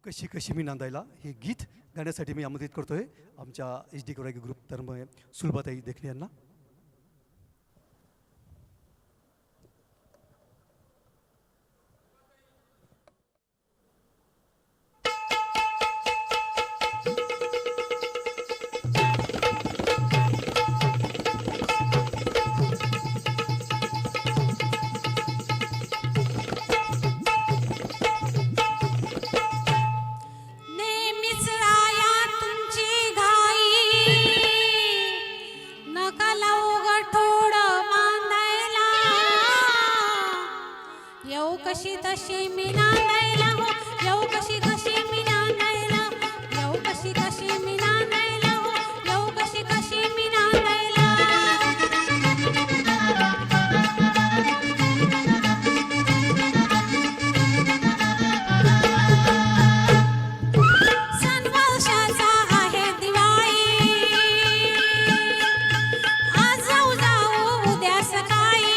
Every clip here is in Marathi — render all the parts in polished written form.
कशी कशी मी नांदायला हे गीत गाण्यासाठी मी आमंत्रित करतोय आमच्या एच डी कोरागी ग्रुप तर्फे सुलभाताई देखणे यांना. कशी तशी मी नांदायला हो, येऊ कशी कशी मी नांदायला, येऊ कशी कशी मी नांदायला हो, येऊ कशी कशी मी नांदायला. सण वर्षाचा आहे दिवाळी, आज जाऊ जाऊ उद्या सकाळी.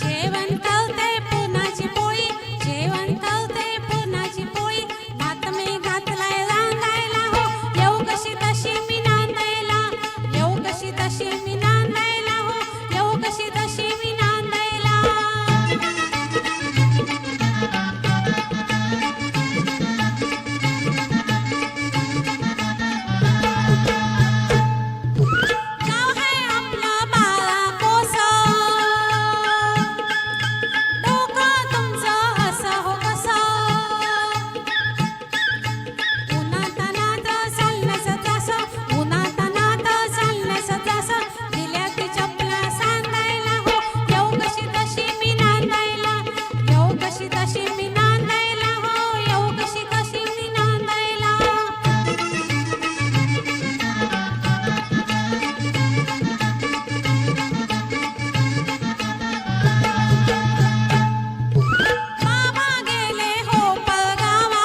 जेवण करते पुरणाची पोळी, जेवण करते पुरणाची पोळी, भात मी घातलाय रांधायला हो, येऊ कशी तशी मी नांदायला, येऊ कशी तशी मी नांदायला हो, येऊ कशी तशी मी नांदायला. गाव है आपलं बारा कोस, डोकं तुमचं असं हो कसं, उन्हातान्हात चालण्याचं त्रास, उन्हातान्हात चालण्याचं त्रास, दिल्या ती चपला सांगायला हो, येऊ कशी तशी मी नांदायला, येऊ कशी तशी मी नांदायला हो, येऊ कशी कशी मी नांदायला. बाबा गेले हो परगावा,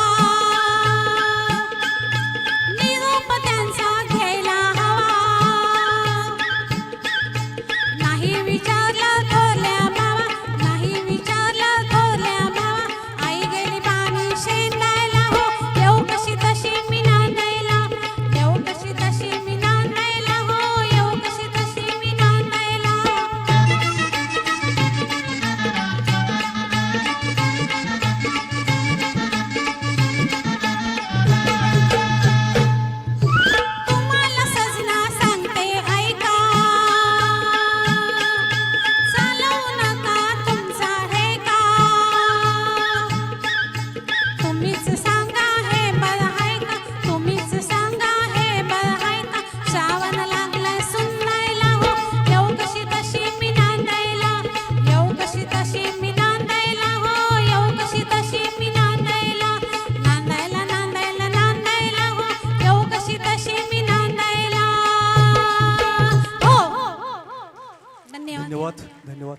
निरोप त्यांचा घ्यायला हवा. नाही विचारलं थोरल्या भावा, नाही विचारलं थोरल्या भावा, आई गेली पाणी शेंदायला हो, येऊ कशी तशी मी नांदायला, येऊ कशी तशी मी नांदायला हो, येऊ कशी तशी मी नांदायला. तुम्हाला सजना सांगते ऐका, चालवू नका तुमचा हे का, तुम्हीच सांगा हे बरं आहे का, तुम्हीच सांगा हे बरं आहे का. श्रावण लागलाय सुनायला हो, येऊ कशी तशी मी नांदायला, येऊ कशी तशी मी नांदायला हो, येऊ कशी तशी मी नांदायला. नांदायला नांदायला नांदायला हो, येऊ कशी तशी मी नांदायला हो. धन्यवाद. धन्यवाद धन्यवाद.